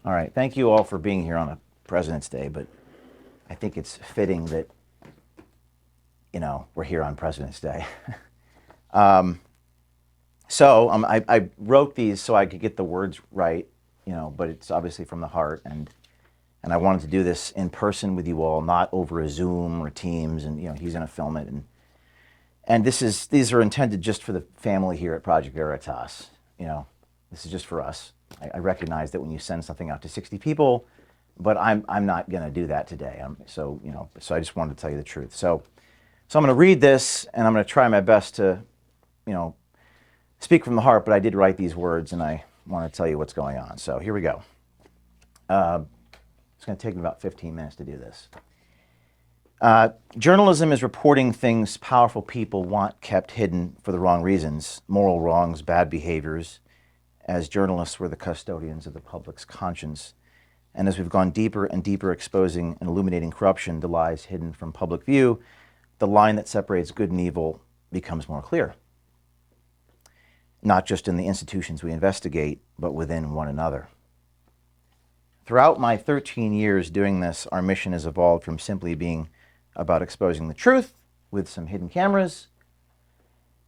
All right, thank you all for being here on a President's Day, but I think it's fitting that, we're here on President's Day. I wrote these so I could get the words right, but it's obviously from the heart, and I wanted to do this in person with you all, not over a Zoom or Teams, and he's going to film it, and these are intended just for the family here at Project Veritas. This is just for us. I recognize that when you send something out to 60 people, but I'm not going to do that today. So I just wanted to tell you the truth. So I'm going to read this, and I'm going to try my best to, speak from the heart. But I did write these words, and I want to tell you what's going on. So here we go. It's going to take me about 15 minutes to do this. Journalism is reporting things powerful people want kept hidden for the wrong reasons, moral wrongs, bad behaviors, as journalists were the custodians of the public's conscience. And as we've gone deeper and deeper exposing and illuminating corruption, the lies hidden from public view, the line that separates good and evil becomes more clear. Not just in the institutions we investigate, but within one another. Throughout my 13 years doing this, our mission has evolved from simply being about exposing the truth with some hidden cameras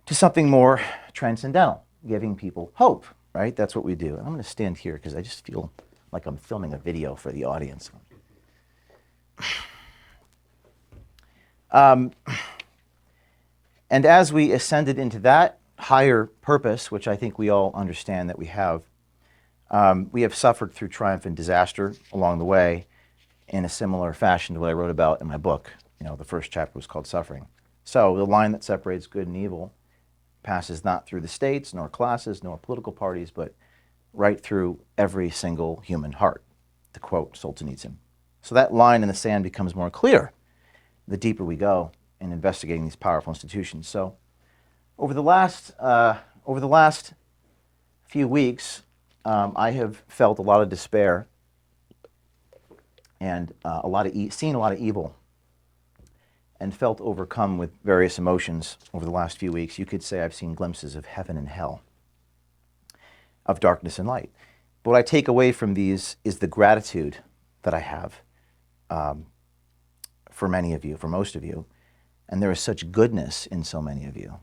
to something more transcendental, giving people hope, right? That's what we do. And I'm going to stand here because I just feel like I'm filming a video for the audience. And as we ascended into that higher purpose, which I think we all understand that we have suffered through triumph and disaster along the way in a similar fashion to what I wrote about in my book. The first chapter was called Suffering. So the line that separates good and evil passes not through the states, nor classes, nor political parties, but right through every single human heart, to quote Solzhenitsyn. So that line in the sand becomes more clear the deeper we go in investigating these powerful institutions. So over the last few weeks, I have felt a lot of despair and seen a lot of evil, and felt overcome with various emotions over the last few weeks. You could say I've seen glimpses of heaven and hell, of darkness and light. But what I take away from these is the gratitude that I have for many of you, for most of you. And there is such goodness in so many of you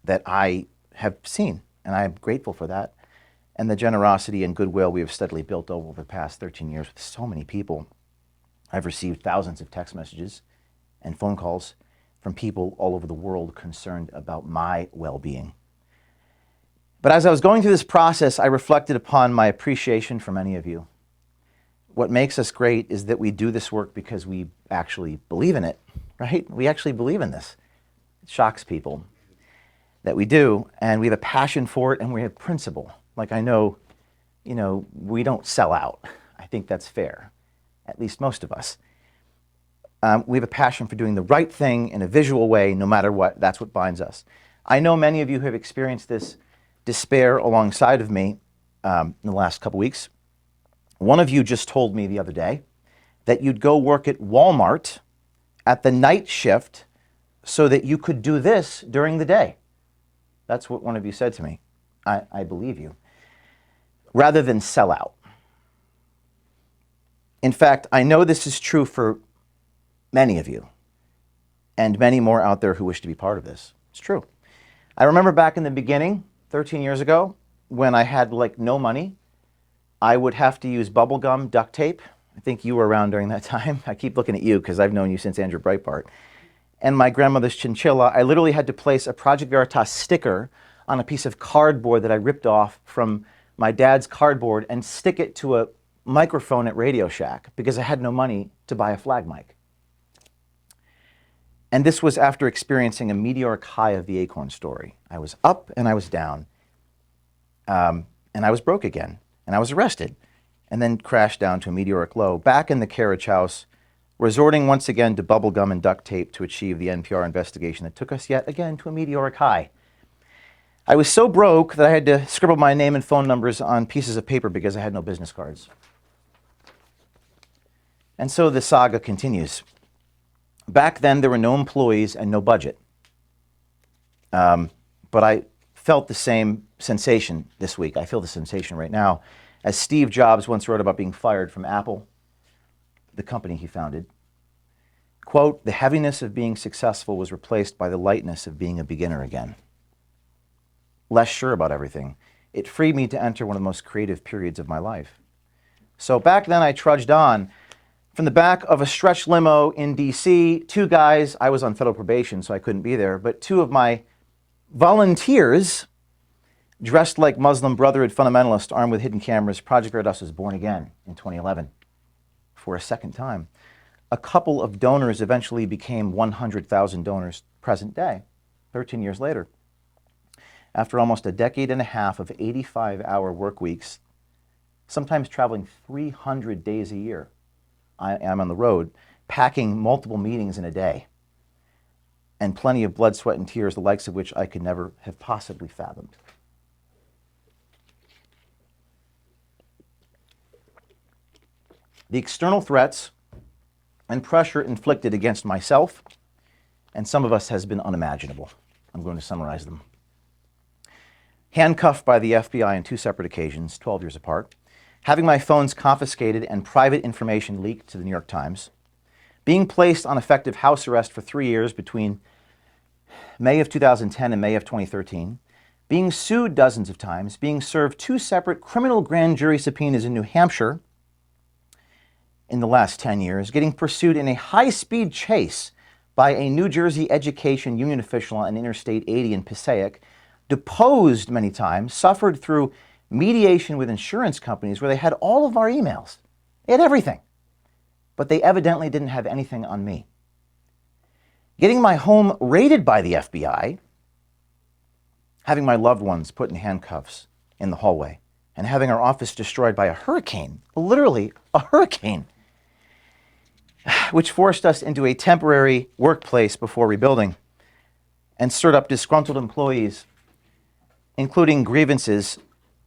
that I have seen, and I am grateful for that. And the generosity and goodwill we have steadily built over the past 13 years with so many people. I've received thousands of text messages and phone calls from people all over the world concerned about my well-being. But as I was going through this process, I reflected upon my appreciation for many of you. What makes us great is that we do this work because we actually believe in it, right? We actually believe in this. It shocks people that we do, and we have a passion for it, and we have principle. Like I know, we don't sell out. I think that's fair, at least most of us. We have a passion for doing the right thing in a visual way, no matter what. That's what binds us. I know many of you have experienced this despair alongside of me in the last couple weeks. One of you just told me the other day that you'd go work at Walmart at the night shift so that you could do this during the day. That's what one of you said to me. I believe you. Rather than sell out. In fact, I know this is true for many of you, and many more out there who wish to be part of this. It's true. I remember back in the beginning, 13 years ago, when I had no money, I would have to use bubble gum, duct tape. I think you were around during that time. I keep looking at you because I've known you since Andrew Breitbart. And my grandmother's chinchilla, I literally had to place a Project Veritas sticker on a piece of cardboard that I ripped off from my dad's cardboard and stick it to a microphone at Radio Shack because I had no money to buy a flag mic. And this was after experiencing a meteoric high of the acorn story. I was up and I was down. And I was broke again. And I was arrested. And then crashed down to a meteoric low. Back in the carriage house, resorting once again to bubble gum and duct tape to achieve the NPR investigation that took us yet again to a meteoric high. I was so broke that I had to scribble my name and phone numbers on pieces of paper because I had no business cards. And so the saga continues. Back then, there were no employees and no budget. But I felt the same sensation this week. I feel the sensation right now. As Steve Jobs once wrote about being fired from Apple, the company he founded, quote, "The heaviness of being successful was replaced by the lightness of being a beginner again. Less sure about everything. It freed me to enter one of the most creative periods of my life." So back then I trudged on from the back of a stretch limo in DC, two guys, I was on federal probation so I couldn't be there, but two of my volunteers dressed like Muslim Brotherhood fundamentalists armed with hidden cameras. Project Veritas was born again in 2011 for a second time. A couple of donors eventually became 100,000 donors present day, 13 years later. After almost a decade and a half of 85-hour work weeks, sometimes traveling 300 days a year, I am on the road, packing multiple meetings in a day, and plenty of blood, sweat, and tears, the likes of which I could never have possibly fathomed. The external threats and pressure inflicted against myself and some of us has been unimaginable. I'm going to summarize them. Handcuffed by the FBI on 2 separate occasions, 12 years apart, having my phones confiscated and private information leaked to the New York Times, being placed on effective house arrest for 3 years between May of 2010 and May of 2013, being sued dozens of times, being served 2 separate criminal grand jury subpoenas in New Hampshire in the last 10 years, getting pursued in a high-speed chase by a New Jersey education union official on Interstate 80 in Passaic, deposed many times, suffered through mediation with insurance companies where they had all of our emails. They had everything. But they evidently didn't have anything on me. Getting my home raided by the FBI, having my loved ones put in handcuffs in the hallway, and having our office destroyed by a hurricane, literally a hurricane, which forced us into a temporary workplace before rebuilding and stirred up disgruntled employees, including grievances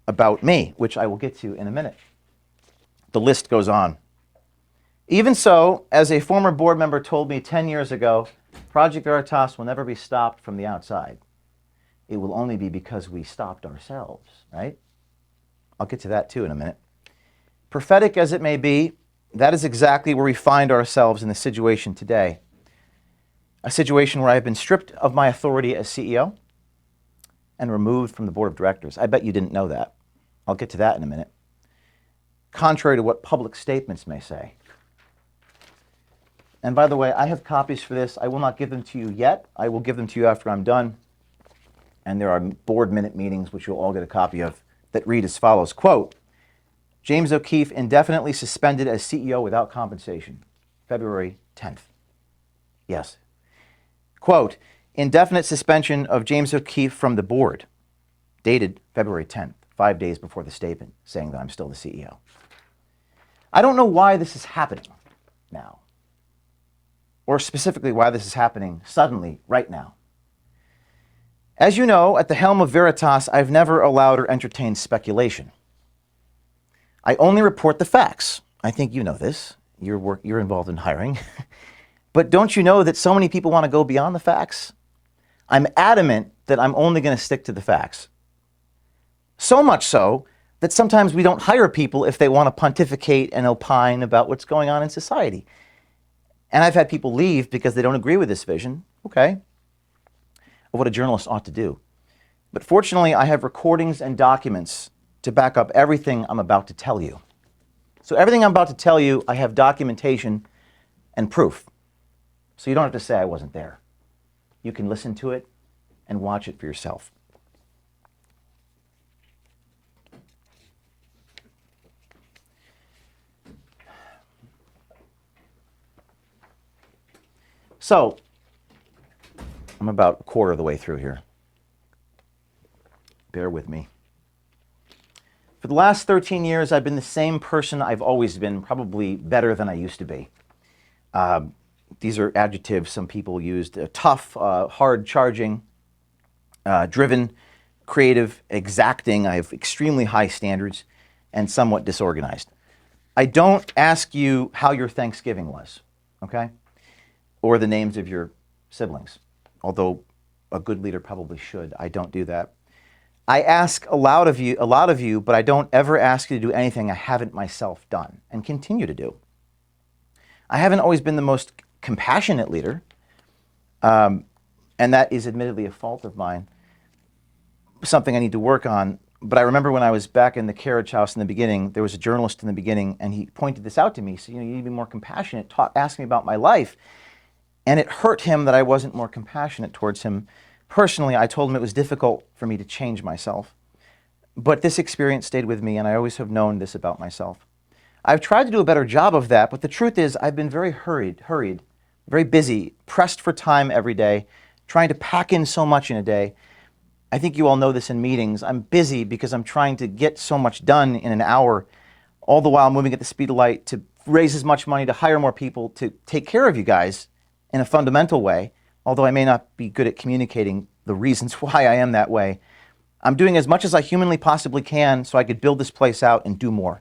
about me, which I will get to in a minute. The list goes on. Even so, as a former board member told me 10 years ago, Project Veritas will never be stopped from the outside. It will only be because we stopped ourselves, right? I'll get to that too in a minute. Prophetic as it may be, that is exactly where we find ourselves in the situation today. A situation where I've been stripped of my authority as CEO and removed from the board of directors. I bet you didn't know that. I'll get to that in a minute. Contrary to what public statements may say. And by the way, I have copies for this. I will not give them to you yet. I will give them to you after I'm done. And there are board minute meetings, which you'll all get a copy of, that read as follows. Quote, James O'Keefe indefinitely suspended as CEO without compensation, February 10th. Yes. Quote, indefinite suspension of James O'Keefe from the board, dated February 10th, 5 days before the statement, saying that I'm still the CEO. I don't know why this is happening now, or specifically why this is happening suddenly, right now. As you know, at the helm of Veritas, I've never allowed or entertained speculation. I only report the facts. I think you know this. You're involved in hiring. But don't you know that so many people want to go beyond the facts? I'm adamant that I'm only going to stick to the facts. So much so that sometimes we don't hire people if they want to pontificate and opine about what's going on in society. And I've had people leave because they don't agree with this vision, okay, of what a journalist ought to do. But fortunately, I have recordings and documents to back up everything I'm about to tell you. So everything I'm about to tell you, I have documentation and proof. So you don't have to say I wasn't there. You can listen to it and watch it for yourself. So, I'm about a quarter of the way through here. Bear with me. For the last 13 years, I've been the same person I've always been, probably better than I used to be. These are adjectives some people used. Tough, hard-charging, driven, creative, exacting. I have extremely high standards and somewhat disorganized. I don't ask you how your Thanksgiving was, okay? Or the names of your siblings, although a good leader probably should. I don't do that. I ask a lot of you, but I don't ever ask you to do anything I haven't myself done and continue to do. I haven't always been the most compassionate leader, and that is admittedly a fault of mine, something I need to work on. But I remember when I was back in the carriage house in the beginning, there was a journalist in the beginning, and he pointed this out to me. So, you need to be more compassionate, ask me about my life. And it hurt him that I wasn't more compassionate towards him. Personally, I told him it was difficult for me to change myself. But this experience stayed with me, and I always have known this about myself. I've tried to do a better job of that, but the truth is I've been very hurried, very busy, pressed for time every day, trying to pack in so much in a day. I think you all know this in meetings. I'm busy because I'm trying to get so much done in an hour, all the while moving at the speed of light to raise as much money, to hire more people, to take care of you guys in a fundamental way, although I may not be good at communicating the reasons why I am that way. I'm doing as much as I humanly possibly can so I could build this place out and do more.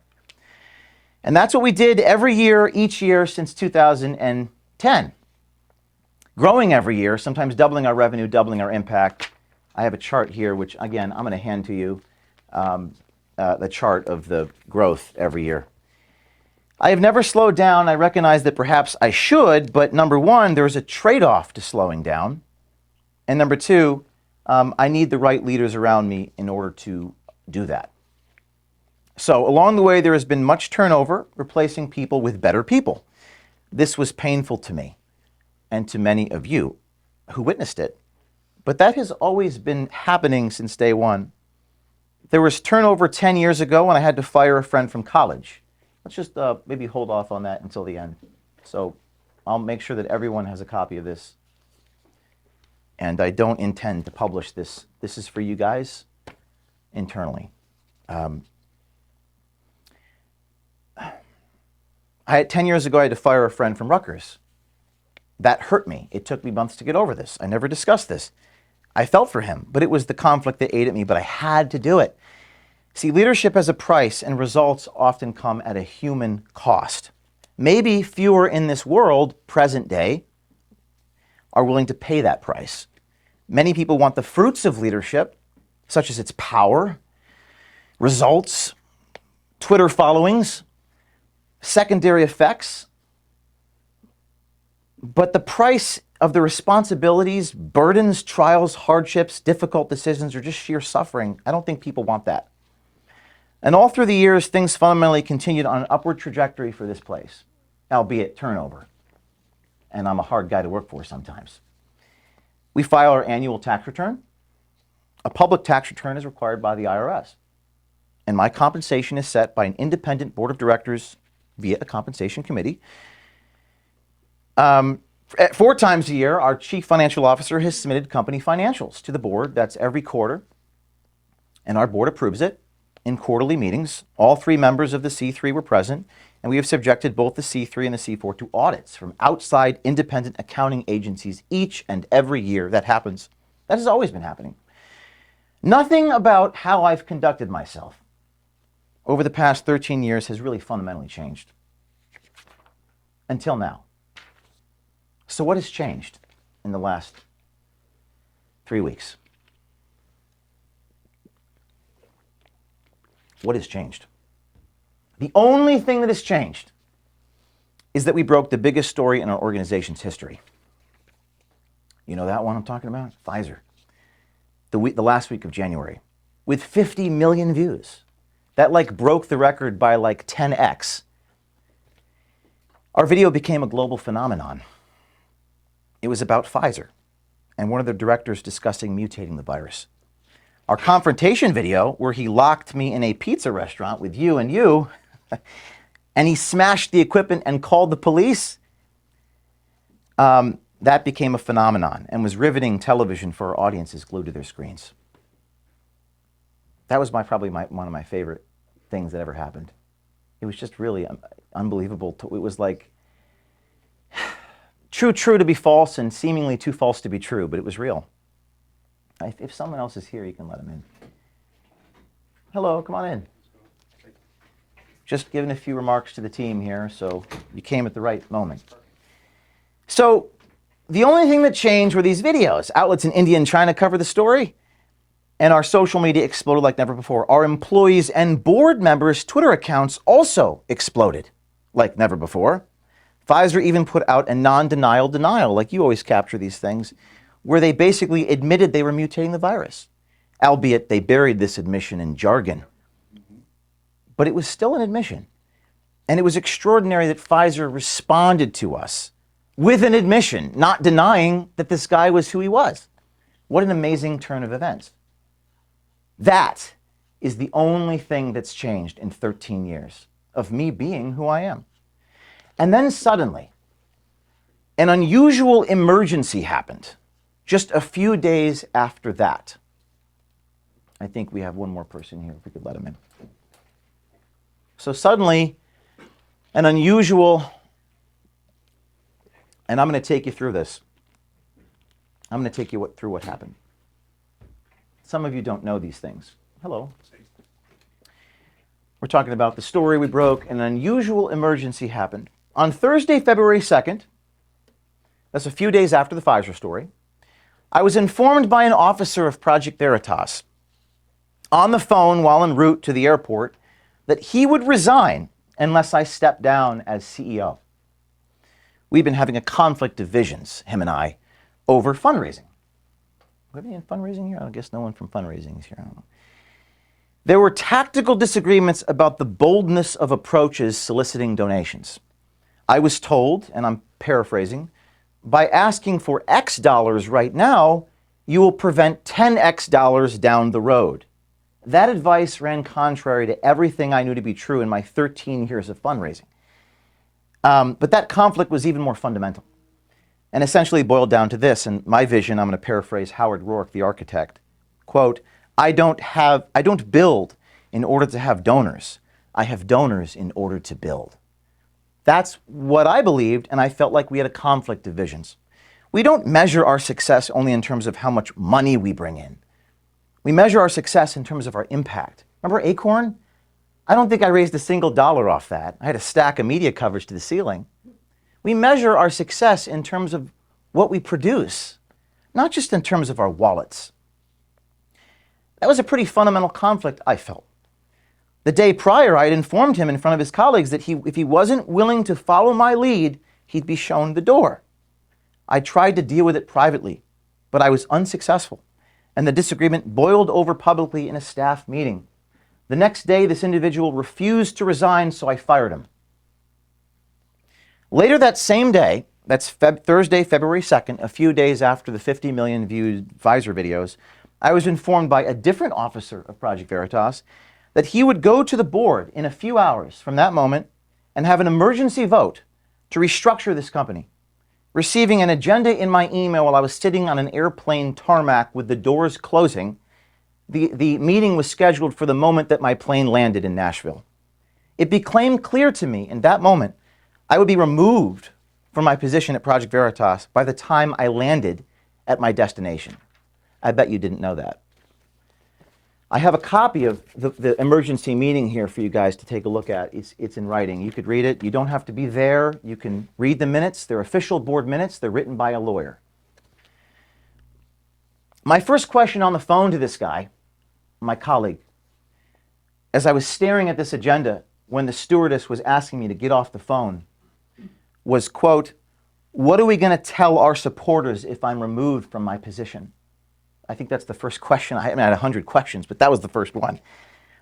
And that's what we did every year, each year since 2010. Growing every year, sometimes doubling our revenue, doubling our impact. I have a chart here, which again, I'm going to hand to you, the chart of the growth every year. I have never slowed down. I recognize that perhaps I should, but number one, there's a trade-off to slowing down. And number two, I need the right leaders around me in order to do that. So along the way, there has been much turnover, replacing people with better people. This was painful to me and to many of you who witnessed it. But that has always been happening since day one. There was turnover 10 years ago when I had to fire a friend from college. Let's just maybe hold off on that until the end. So I'll make sure that everyone has a copy of this. And I don't intend to publish this. This is for you guys internally. I had 10 years ago, I had to fire a friend from Rutgers. That hurt me. It took me months to get over this. I never discussed this. I felt for him, but it was the conflict that ate at me, but I had to do it. See, leadership has a price, and results often come at a human cost. Maybe fewer in this world, present day, are willing to pay that price. Many people want the fruits of leadership, such as its power, results, Twitter followings, secondary effects, but the price of the responsibilities, burdens, trials, hardships, difficult decisions, or just sheer suffering, I don't think people want that. And all through the years, things fundamentally continued on an upward trajectory for this place, albeit turnover. And I'm a hard guy to work for sometimes. We file our annual tax return. A public tax return is required by the IRS. And my compensation is set by an independent board of directors via a compensation committee. 4 times a year, our chief financial officer has submitted company financials to the board. That's every quarter. And our board approves it in quarterly meetings. All 3 members of the C3 were present, and we have subjected both the C3 and the C4 to audits from outside independent accounting agencies each and every year. That happens. That has always been happening. Nothing about how I've conducted myself over the past 13 years has really fundamentally changed. Until now. So what has changed in the last 3 weeks? What has changed? The only thing that has changed is that we broke the biggest story in our organization's history. You know that one I'm talking about? Pfizer. The last week of January, with 50 million views. That broke the record by 10x. Our video became a global phenomenon. It was about Pfizer and one of the directors discussing mutating the virus. Our confrontation video, where he locked me in a pizza restaurant with you, and he smashed the equipment and called the police, that became a phenomenon and was riveting television for our audiences glued to their screens. That was probably one of my favorite things that ever happened. It was just really unbelievable. It was like true to be false and seemingly too false to be true, but it was real. If someone else is here, you can let them in. Hello, come on in. Just giving a few remarks to the team here, so you came at the right moment. So the only thing that changed were these videos. Outlets in India and China cover the story. and our social media exploded like never before. Our employees and board members' Twitter accounts also exploded like never before. Pfizer even put out a non-denial denial, like you always capture these things, where they basically admitted they were mutating the virus, albeit they buried this admission in jargon. But it was still an admission. And it was extraordinary that Pfizer responded to us with an admission, not denying that this guy was who he was. What an amazing turn of events. That is the only thing that's changed in 13 years of me being who I am. And then suddenly, an unusual emergency happened just a few days after that. I think we have one more person here, if we could let him in. So suddenly, an unusual, and I'm going to take you through this. I'm going to take you through what happened. Some of you don't know these things. Hello. We're talking about the story we broke. An unusual emergency happened. On Thursday, February 2nd, that's a few days after the Pfizer story, I was informed by an officer of Project Veritas on the phone while en route to the airport that he would resign unless I stepped down as CEO. We've been having a conflict of visions, him and I, over fundraising. Are we in fundraising here? I guess no one from fundraising is here. I don't know. There were tactical disagreements about the boldness of approaches soliciting donations. I was told, and I'm paraphrasing, by asking for X dollars right now, you will prevent 10X dollars down the road. That advice ran contrary to everything I knew to be true in my 13 years of fundraising. But that conflict was even more fundamental and essentially boiled down to this. And my vision, I'm going to paraphrase Howard Rourke, the architect, quote, I don't build in order to have donors. I have donors in order to build. That's what I believed, and I felt like we had a conflict of visions. We don't measure our success only in terms of how much money we bring in. We measure our success in terms of our impact. Remember Acorn? I don't think I raised a single dollar off that. I had a stack of media coverage to the ceiling. We measure our success in terms of what we produce, not just in terms of our wallets. That was a pretty fundamental conflict, I felt. The day prior, I had informed him in front of his colleagues that if he wasn't willing to follow my lead, he'd be shown the door. I tried to deal with it privately, but I was unsuccessful, and the disagreement boiled over publicly in a staff meeting. The next day, this individual refused to resign, so I fired him. Later that same day, that's Thursday, February 2nd, a few days after the 50 million viewed Pfizer videos, I was informed by a different officer of Project Veritas that he would go to the board in a few hours from that moment and have an emergency vote to restructure this company. Receiving an agenda in my email while I was sitting on an airplane tarmac with the doors closing, the meeting was scheduled for the moment that my plane landed in Nashville. It became clear to me in that moment I would be removed from my position at Project Veritas by the time I landed at my destination. I bet you didn't know that. I have a copy of the emergency meeting here for you guys to take a look at. It's in writing. You could read it. You don't have to be there. You can read the minutes. They're official board minutes. They're written by a lawyer. My first question on the phone to this guy, my colleague, as I was staring at this agenda when the stewardess was asking me to get off the phone, was, quote, what are we going to tell our supporters if I'm removed from my position? I think that's the first question. I had 100 questions, but that was the first one.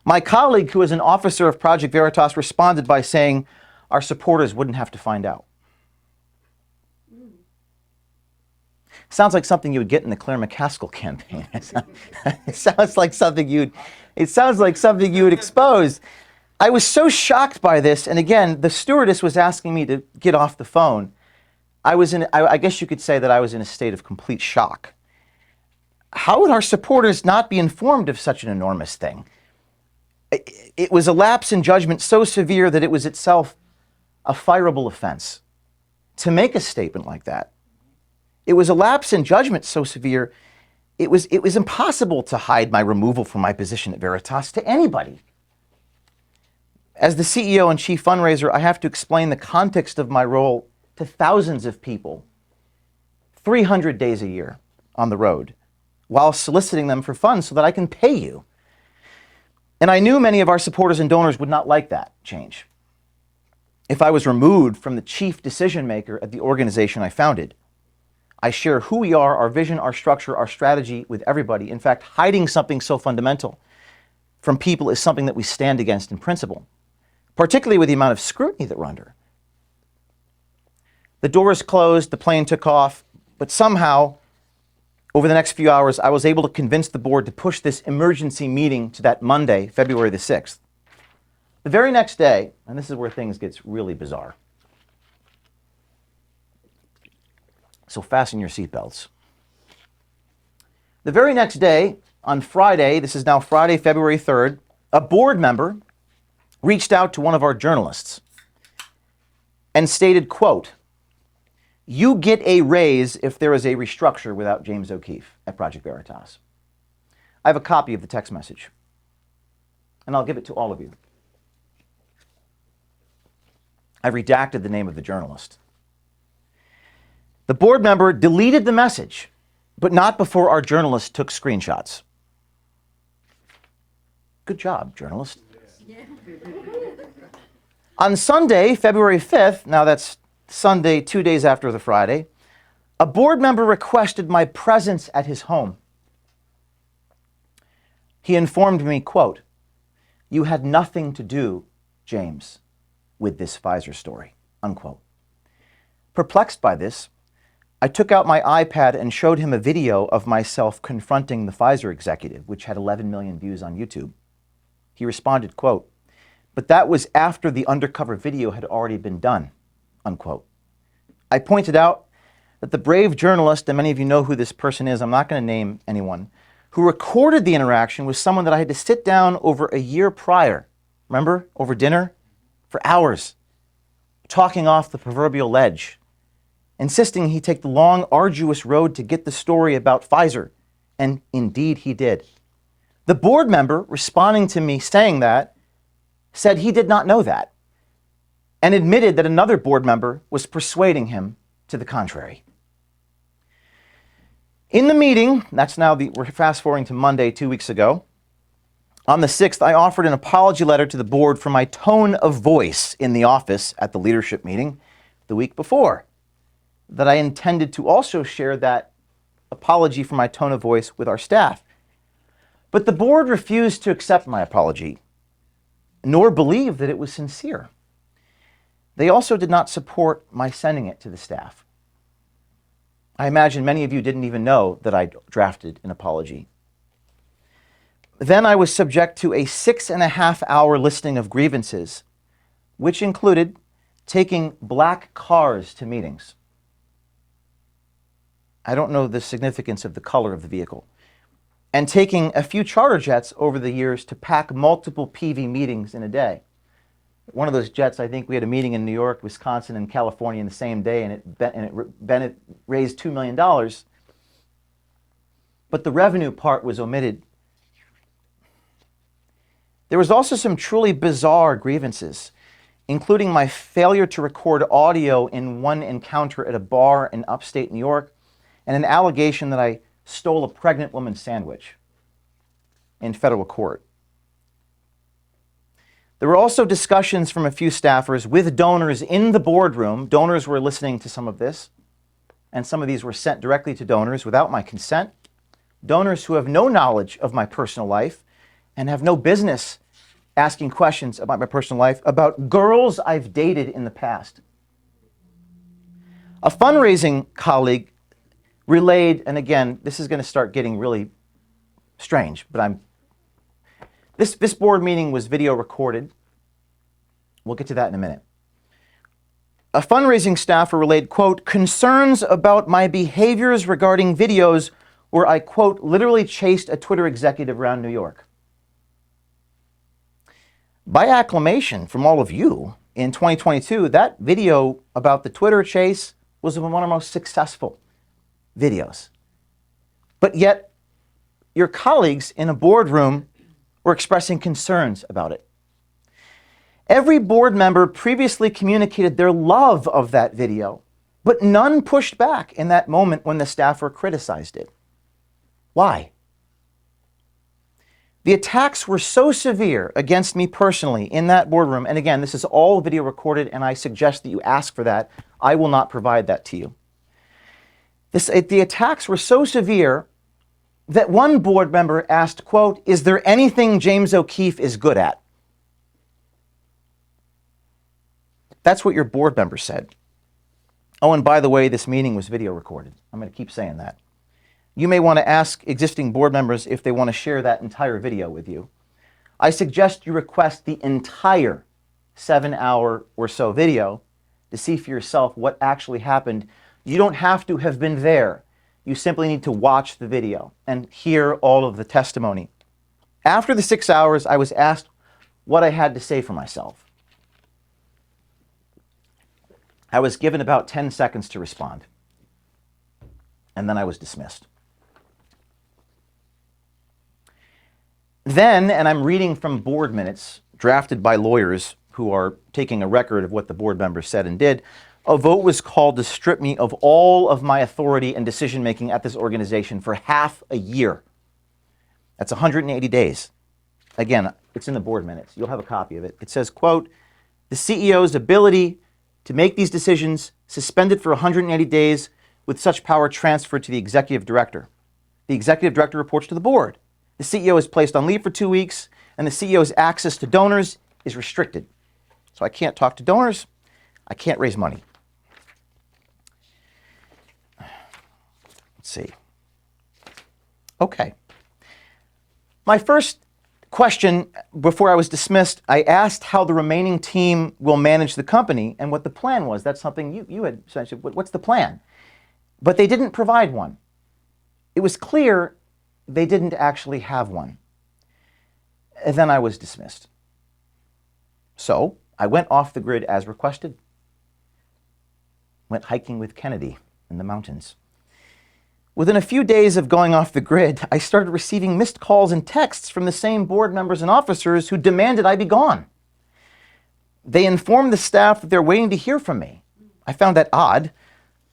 My colleague, who is an officer of Project Veritas, responded by saying, our supporters wouldn't have to find out. Sounds like something you would get in the Claire McCaskill campaign. It sounds like something you'd expose. I was so shocked by this, and again, the stewardess was asking me to get off the phone. I guess you could say that I was in a state of complete shock. How would our supporters not be informed of such an enormous thing? It was a lapse in judgment so severe that it was itself a fireable offense to make a statement like that. It was a lapse in judgment so severe, it was impossible to hide my removal from my position at Veritas to anybody. As the CEO and chief fundraiser, I have to explain the context of my role to thousands of people, 300 days a year on the road, while soliciting them for funds so that I can pay you. And I knew many of our supporters and donors would not like that change. If I was removed from the chief decision maker at the organization I founded, I share who we are, our vision, our structure, our strategy with everybody. In fact, hiding something so fundamental from people is something that we stand against in principle, particularly with the amount of scrutiny that we're under. The doors closed, the plane took off, but somehow, over the next few hours, I was able to convince the board to push this emergency meeting to that Monday, February the 6th. The very next day, and this is where things gets really bizarre, so fasten your seatbelts. The very next day, on Friday, this is now Friday, February 3rd, a board member reached out to one of our journalists and stated, quote, "You get a raise if there is a restructure without James O'Keefe at Project Veritas." I have a copy of the text message, and I'll give it to all of you. I've redacted the name of the journalist. The board member deleted the message, but not before our journalist took screenshots. Good job, journalist. Yeah. On Sunday, February 5th, now that's Sunday, 2 days after the Friday, a board member requested my presence at his home. He informed me, quote, "You had nothing to do, James, with this Pfizer story," unquote. Perplexed by this, I took out my iPad and showed him a video of myself confronting the Pfizer executive, which had 11 million views on YouTube. He responded, quote, "But that was after the undercover video had already been done," unquote. I pointed out that the brave journalist, and many of you know who this person is, I'm not going to name anyone, who recorded the interaction was someone that I had to sit down over a year prior, remember, over dinner, for hours, talking off the proverbial ledge, insisting he take the long, arduous road to get the story about Pfizer, and indeed he did. The board member, responding to me saying that, said he did not know that, and admitted that another board member was persuading him to the contrary. In the meeting, we're fast forwarding to Monday, 2 weeks ago, on the 6th, I offered an apology letter to the board for my tone of voice in the office at the leadership meeting the week before, that I intended to also share that apology for my tone of voice with our staff. But the board refused to accept my apology, nor believe that it was sincere. They also did not support my sending it to the staff. I imagine many of you didn't even know that I drafted an apology. Then I was subject to a 6.5-hour listing of grievances, which included taking black cars to meetings. I don't know the significance of the color of the vehicle. And taking a few charter jets over the years to pack multiple PV meetings in a day. One of those jets, I think we had a meeting in New York, Wisconsin, and California in the same day, and it raised $2 million. But the revenue part was omitted. There was also some truly bizarre grievances, including my failure to record audio in one encounter at a bar in upstate New York, and an allegation that I stole a pregnant woman's sandwich in federal court. There were also discussions from a few staffers with donors in the boardroom. Donors were listening to some of this, and some of these were sent directly to donors without my consent. Donors who have no knowledge of my personal life and have no business asking questions about my personal life, about girls I've dated in the past. A fundraising colleague relayed, and again, this is going to start getting really strange, but this board meeting was video recorded. We'll get to that in a minute. A fundraising staffer relayed, quote, "concerns about my behaviors regarding videos where I, quote, literally chased a Twitter executive around New York." By acclamation from all of you, in 2022, that video about the Twitter chase was one of our most successful videos. But yet, your colleagues in a boardroom were expressing concerns about it. Every board member previously communicated their love of that video, but none pushed back in that moment when the staffer criticized it. Why? The attacks were so severe against me personally in that boardroom, and again, this is all video recorded, and I suggest that you ask for that. I will not provide that to you. The attacks were so severe that one board member asked, quote, "Is there anything James O'Keefe is good at?" That's what your board member said. Oh, and by the way, this meeting was video recorded. I'm going to keep saying that. You may want to ask existing board members if they want to share that entire video with you. I suggest you request the entire 7-hour or so video to see for yourself what actually happened. You don't have to have been there. You simply need to watch the video and hear all of the testimony. After the 6 hours, I was asked what I had to say for myself. I was given about 10 seconds to respond, and then I was dismissed. Then, and I'm reading from board minutes drafted by lawyers who are taking a record of what the board members said and did, a vote was called to strip me of all of my authority and decision-making at this organization for half a year. That's 180 days. Again, it's in the board minutes. You'll have a copy of it. It says, quote, "The CEO's ability to make these decisions suspended for 180 days with such power transferred to the executive director. The executive director reports to the board. The CEO is placed on leave for 2 weeks, and the CEO's access to donors is restricted. So I can't talk to donors. I can't raise money." Let's see. Okay. My first question before I was dismissed, I asked how the remaining team will manage the company and what the plan was. That's something you had said. What's the plan? But they didn't provide one. It was clear they didn't actually have one. And then I was dismissed. So I went off the grid as requested. Went hiking with Kennedy in the mountains. Within a few days of going off the grid, I started receiving missed calls and texts from the same board members and officers who demanded I be gone. They informed the staff that they're waiting to hear from me. I found that odd.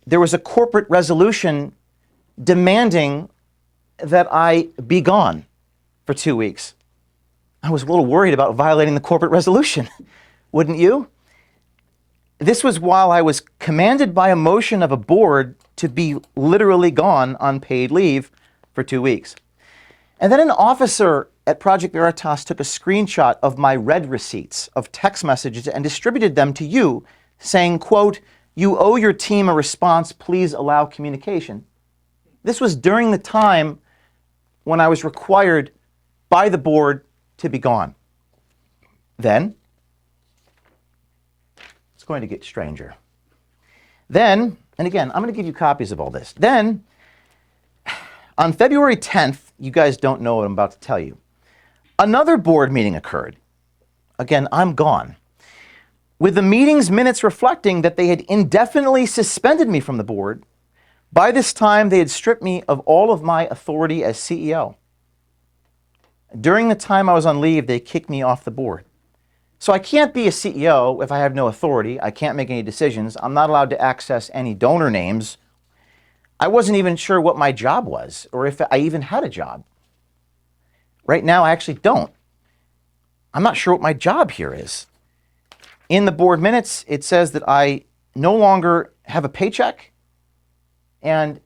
There was a corporate resolution demanding that I be gone for 2 weeks. I was a little worried about violating the corporate resolution, wouldn't you? This was while I was commanded by a motion of a board to be literally gone on paid leave for 2 weeks. And then an officer at Project Veritas took a screenshot of my read receipts of text messages and distributed them to you, saying, quote, "You owe your team a response. Please allow communication." This was during the time when I was required by the board to be gone. Then, it's going to get stranger. Then, and again, I'm going to give you copies of all this. Then, on February 10th, you guys don't know what I'm about to tell you, another board meeting occurred. Again, I'm gone. With the meeting's minutes reflecting that they had indefinitely suspended me from the board. By this time, they had stripped me of all of my authority as CEO. During the time I was on leave, they kicked me off the board. So I can't be a CEO if I have no authority. I can't make any decisions. I'm not allowed to access any donor names. I wasn't even sure what my job was or if I even had a job. Right now, I actually don't. I'm not sure what my job here is. In the board minutes, it says that I no longer have a paycheck and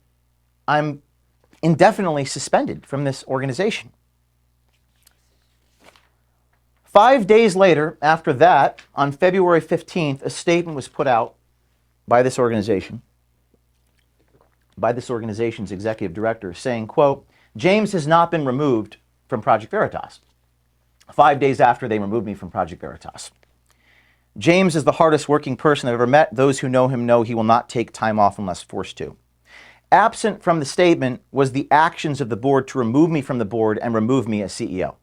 I'm indefinitely suspended from this organization. 5 days later, after that, on February 15th, a statement was put out by this organization, by this organization's executive director, saying, quote, "James has not been removed from Project Veritas." 5 days after they removed me from Project Veritas. "James is the hardest working person I've ever met. Those who know him know he will not take time off unless forced to." Absent from the statement was the actions of the board to remove me from the board and remove me as CEO.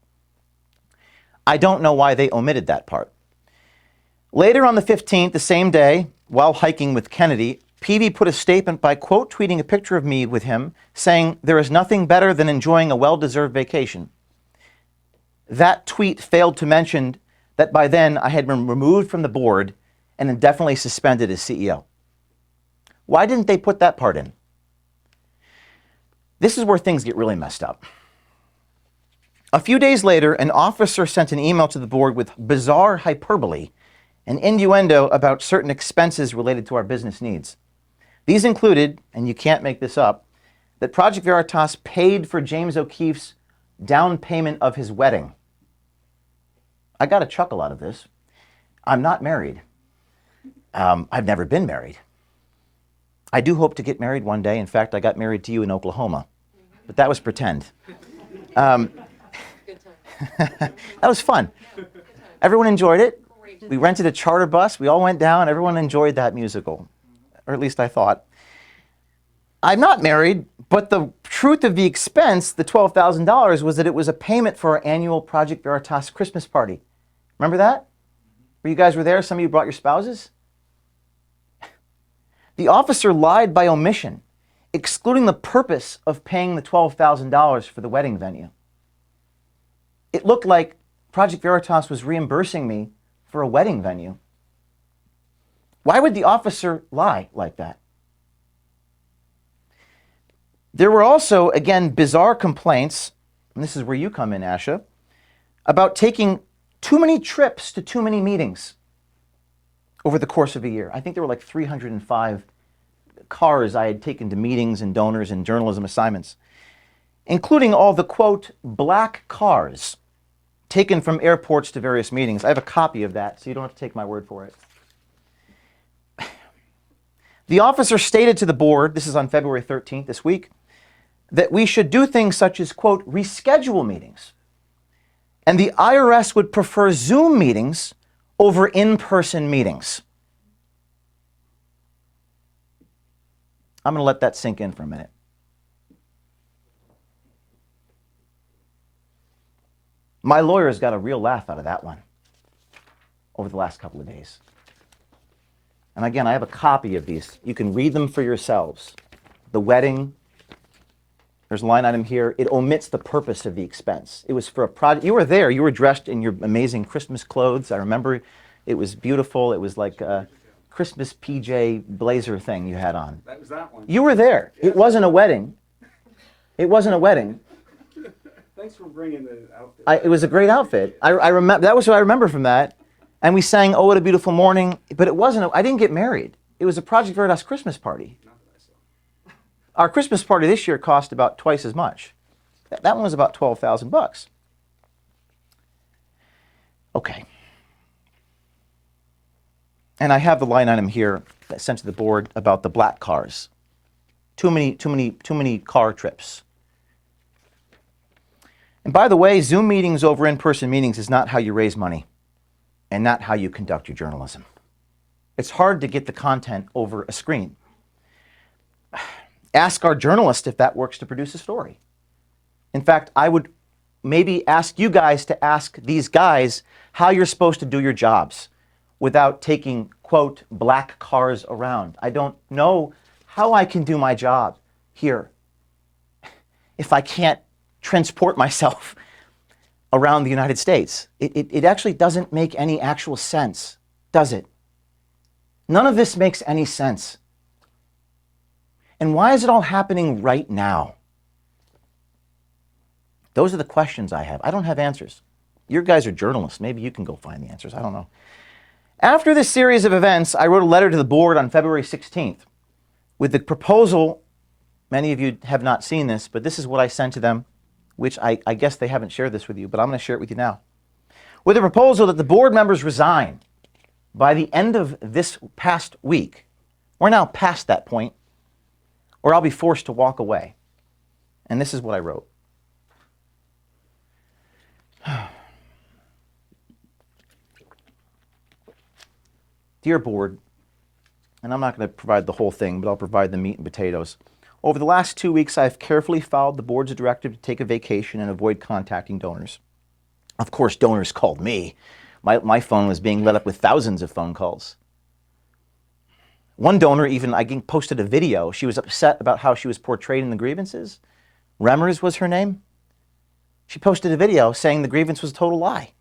I don't know why they omitted that part. Later on the 15th, the same day, while hiking with Kennedy, PV put a statement by quote tweeting a picture of me with him saying, "There is nothing better than enjoying a well-deserved vacation." That tweet failed to mention that by then I had been removed from the board and indefinitely suspended as CEO. Why didn't they put that part in? This is where things get really messed up. A few days later, an officer sent an email to the board with bizarre hyperbole and innuendo about certain expenses related to our business needs. These included, and you can't make this up, that Project Veritas paid for James O'Keefe's down payment of his wedding. I got a chuckle out of this. I'm not married. I've never been married. I do hope to get married one day. In fact, I got married to you in Oklahoma, but that was pretend. That was fun. Everyone enjoyed it. We rented a charter bus. We all went down. Everyone enjoyed that musical, or at least I thought. I'm not married, but the truth of the expense, the $12,000, was that it was a payment for our annual Project Veritas Christmas party. Remember that? Where you guys were there? Some of you brought your spouses? The officer lied by omission, excluding the purpose of paying the $12,000 for the wedding venue. It looked like Project Veritas was reimbursing me for a wedding venue. Why would the officer lie like that? There were also, again, bizarre complaints, and this is where you come in, Asha, about taking too many trips to too many meetings over the course of a year. I think there were like 305 cars I had taken to meetings and donors and journalism assignments, including all the, quote, black cars taken from airports to various meetings. I have a copy of that, so you don't have to take my word for it. The officer stated to the board, this is on February 13th this week, that we should do things such as, quote, reschedule meetings. And the IRS would prefer Zoom meetings over in-person meetings. I'm going to let that sink in for a minute. My lawyers got a real laugh out of that one over the last couple of days. And again, I have a copy of these. You can read them for yourselves. The wedding, there's a line item here. It omits the purpose of the expense. It was for a project. You were there. You were dressed in your amazing Christmas clothes. I remember it was beautiful. It was like a Christmas PJ blazer thing you had on. That was that one. You were there. Yes. It wasn't a wedding. It wasn't a wedding. Thanks for bringing the outfit. It was a great outfit. I remember that was what I remember from that. And we sang "Oh, What a Beautiful Morning," but it wasn't. I didn't get married. It was a Project Veritas Christmas party. Not that I saw. Our Christmas party this year cost about twice as much. That one was about $12,000. Okay. And I have the line item here that sent to the board about the black cars. Too many car trips. And by the way, Zoom meetings over in-person meetings is not how you raise money and not how you conduct your journalism. It's hard to get the content over a screen. Ask our journalist if that works to produce a story. In fact, I would maybe ask you guys to ask these guys how you're supposed to do your jobs without taking, quote, black cars around. I don't know how I can do my job here if I can't transport myself around the United States. It actually doesn't make any actual sense, does it? None of this makes any sense. And why is it all happening right now? Those are the questions I have. I don't have answers. You guys are journalists. Maybe you can go find the answers. I don't know. After this series of events, I wrote a letter to the board on February 16th with the proposal. Many of you have not seen this, but this is what I sent to them, which I guess they haven't shared this with you, but I'm going to share it with you now. With a proposal that the board members resign by the end of this past week. We're now past that point, or I'll be forced to walk away. And this is what I wrote. Dear board, and I'm not going to provide the whole thing, but I'll provide the meat and potatoes. Over the last 2 weeks, I've carefully followed the board's directive to take a vacation and avoid contacting donors. Of course, donors called me. My phone was being lit up with thousands of phone calls. One donor even, I posted a video. She was upset about how she was portrayed in the grievances. Remmers was her name. She posted a video saying the grievance was a total lie.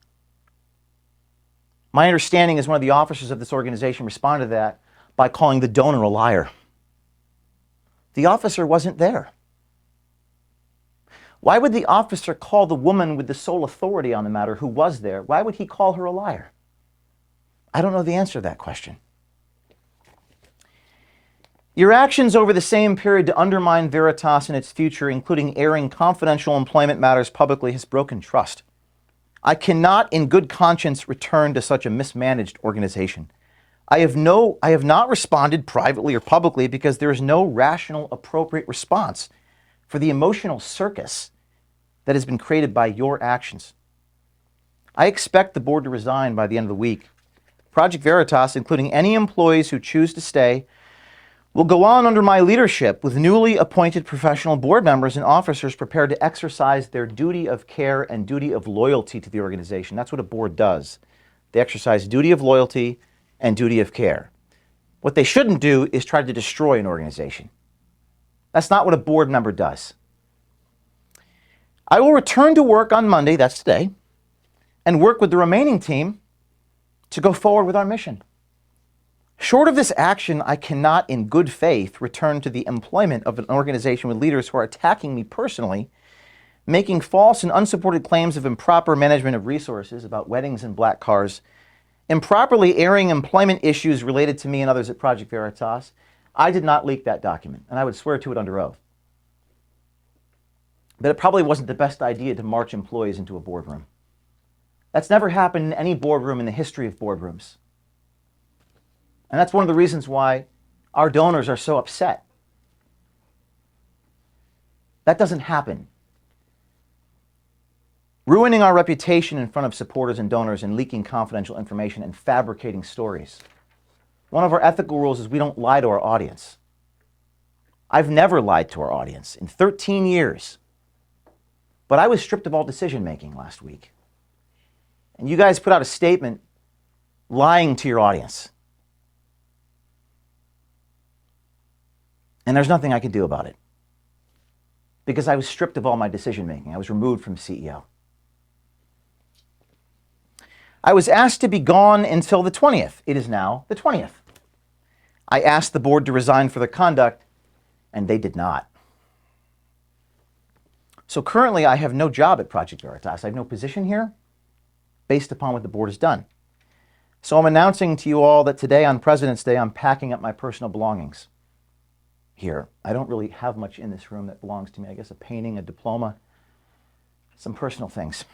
My understanding is one of the officers of this organization responded to that by calling the donor a liar. The officer wasn't there. Why would the officer call the woman with the sole authority on the matter who was there? Why would he call her a liar? I don't know the answer to that question. Your actions over the same period to undermine Veritas and its future, including airing confidential employment matters publicly, has broken trust. I cannot, in good conscience, return to such a mismanaged organization. I have not responded privately or publicly because there is no rational, appropriate response for the emotional circus that has been created by your actions. I expect the board to resign by the end of the week. Project Veritas, including any employees who choose to stay, will go on under my leadership with newly appointed professional board members and officers prepared to exercise their duty of care and duty of loyalty to the organization. That's what a board does. They exercise duty of loyalty and duty of care. What they shouldn't do is try to destroy an organization. That's not what a board member does. I will return to work on Monday, that's today, and work with the remaining team to go forward with our mission. Short of this action, I cannot, in good faith, return to the employment of an organization with leaders who are attacking me personally, making false and unsupported claims of improper management of resources about weddings and black cars, improperly airing employment issues related to me and others at Project Veritas. I did not leak that document, and I would swear to it under oath. But it probably wasn't the best idea to march employees into a boardroom. That's never happened in any boardroom in the history of boardrooms. And that's one of the reasons why our donors are so upset. That doesn't happen. Ruining our reputation in front of supporters and donors and leaking confidential information and fabricating stories. One of our ethical rules is we don't lie to our audience. I've never lied to our audience in 13 years. But I was stripped of all decision-making last week. And you guys put out a statement lying to your audience. And there's nothing I could do about it. Because I was stripped of all my decision-making. I was removed from CEO. I was asked to be gone until the 20th. It is now the 20th. I asked the board to resign for their conduct, and they did not. So currently, I have no job at Project Veritas. I have no position here based upon what the board has done. So I'm announcing to you all that today on President's Day, I'm packing up my personal belongings here. I don't really have much in this room that belongs to me. I guess a painting, a diploma, some personal things.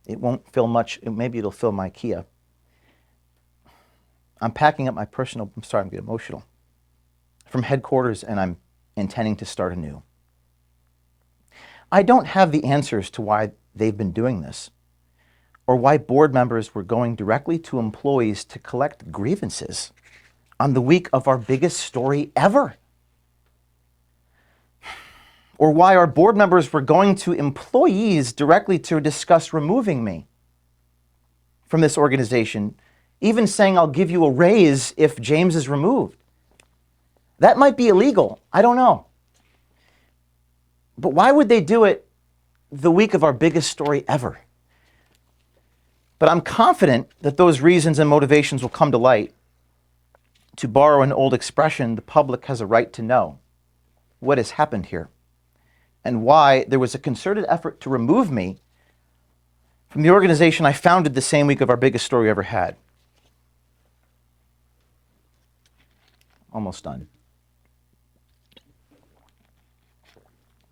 It won't fill much. Maybe it'll fill my Kia. I'm packing up my personal, I'm sorry, I'm getting emotional, from headquarters, and I'm intending to start anew. I don't have the answers to why they've been doing this, or why board members were going directly to employees to collect grievances on the week of our biggest story ever. Or why our board members were going to employees directly to discuss removing me from this organization, even saying I'll give you a raise if James is removed. That might be illegal. I don't know. But why would they do it the week of our biggest story ever? But I'm confident that those reasons and motivations will come to light. To borrow an old expression, the public has a right to know what has happened here and why there was a concerted effort to remove me from the organization I founded the same week of our biggest story ever had. Almost done.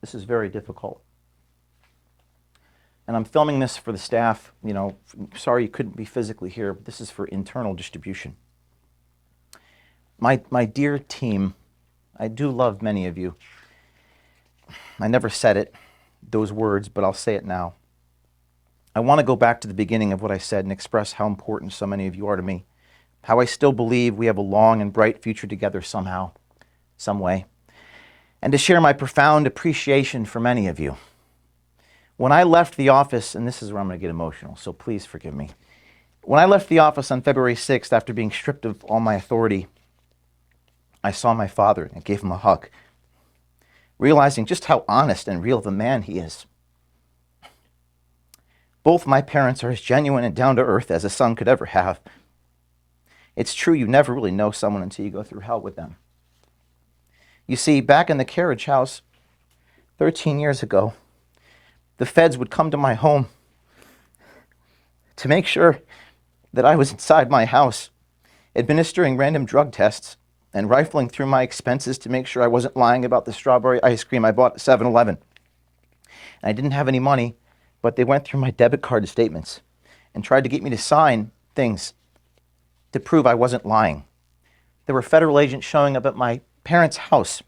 This is very difficult. And I'm filming this for the staff. You know, sorry you couldn't be physically here, but this is for internal distribution. My dear team, I do love many of you. I never said it, those words, but I'll say it now. I want to go back to the beginning of what I said and express how important so many of you are to me, how I still believe we have a long and bright future together somehow, some way, and to share my profound appreciation for many of you. When I left the office, and this is where I'm going to get emotional, so please forgive me. When I left the office on February 6th after being stripped of all my authority, I saw my father and gave him a hug, realizing just how honest and real of a man he is. Both my parents are as genuine and down to earth as a son could ever have. It's true you never really know someone until you go through hell with them. You see, back in the carriage house 13 years ago, the feds would come to my home to make sure that I was inside my house, administering random drug tests and rifling through my expenses to make sure I wasn't lying about the strawberry ice cream I bought at 7-Eleven. And I didn't have any money, but they went through my debit card statements and tried to get me to sign things to prove I wasn't lying. There were federal agents showing up at my parents' house.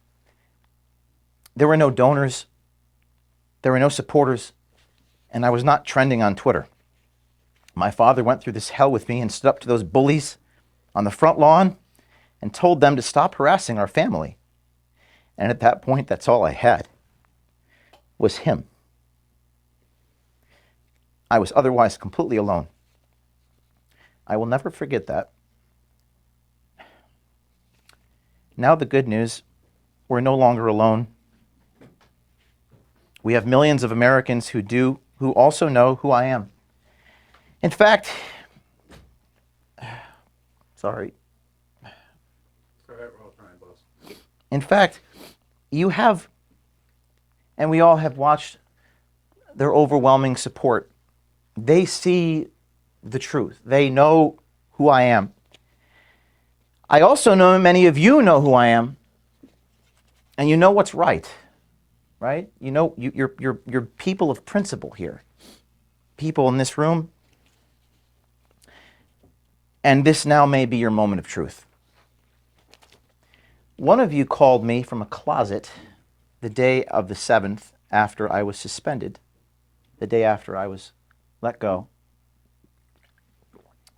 There were no donors. There were no supporters. And I was not trending on Twitter. My father went through this hell with me and stood up to those bullies on the front lawn and told them to stop harassing our family. And at that point, that's all I had, was him. I was otherwise completely alone. I will never forget that. Now the good news, we're no longer alone. We have millions of Americans who also know who I am. In fact, sorry. All right, we're all trying, boss. In fact, you have, and we all have watched their overwhelming support. They see the truth. They know who I am. I also know many of you know who I am, and you know what's right, right? You know, you're people of principle here. People in this room. And this now may be your moment of truth. One of you called me from a closet the day of the 7th after I was suspended, the day after I was let go,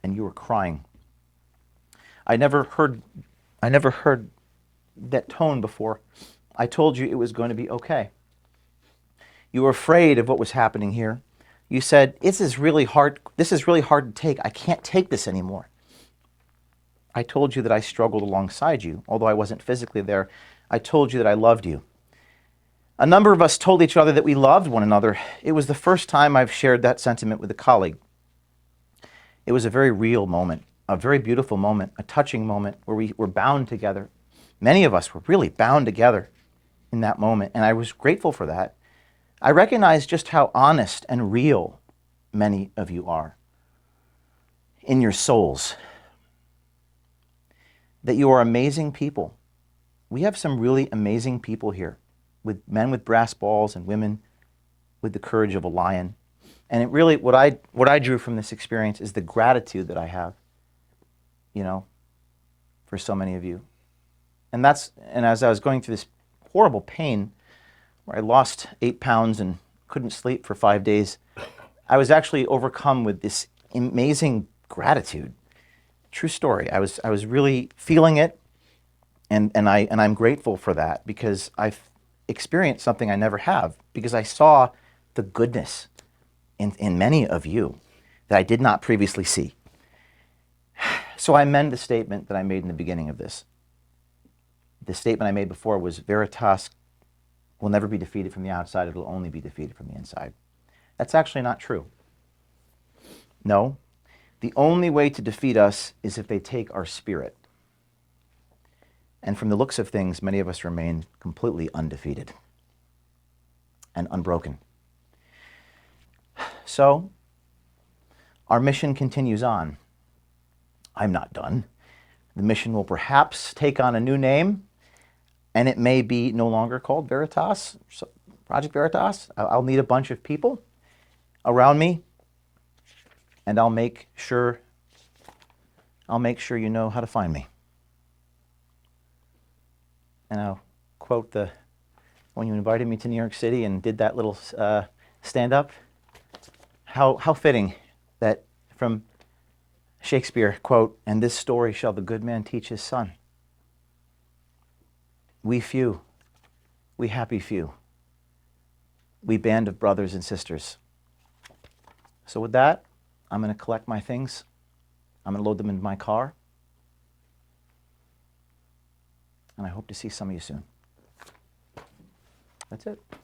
and you were crying. I never heard that tone before. I told you it was going to be okay. You were afraid of what was happening here. You said, this is really hard to take. I can't take this anymore. I told you that I struggled alongside you, although I wasn't physically there. I told you that I loved you. A number of us told each other that we loved one another. It was the first time I've shared that sentiment with a colleague. It was a very real moment, a very beautiful moment, a touching moment where we were bound together. Many of us were really bound together in that moment, and I was grateful for that. I recognize just how honest and real many of you are in your souls, that you are amazing people. We have some really amazing people here, with men with brass balls and women with the courage of a lion. And it really, what I drew from this experience is the gratitude that I have, for so many of you. And as I was going through this horrible pain, where I lost 8 pounds and couldn't sleep for 5 days, I was actually overcome with this amazing gratitude. True story. I was really feeling it, and I'm grateful for that, because I've experienced something I never have, because I saw the goodness in many of you that I did not previously see. So I amend the statement that I made in the beginning of this. The statement I made before was, Veritas will never be defeated from the outside, it will only be defeated from the inside. That's actually not true. No. The only way to defeat us is if they take our spirit. And from the looks of things, many of us remain completely undefeated and unbroken. So, our mission continues on. I'm not done. The mission will perhaps take on a new name, and it may be no longer called Veritas, Project Veritas. I'll need a bunch of people around me, and I'll make sure you know how to find me. And I'll quote when you invited me to New York City and did that little stand-up, how fitting that from Shakespeare, quote, "And this story shall the good man teach his son." We few, we happy few, we band of brothers and sisters. So with that, I'm going to collect my things. I'm going to load them into my car. And I hope to see some of you soon. That's it.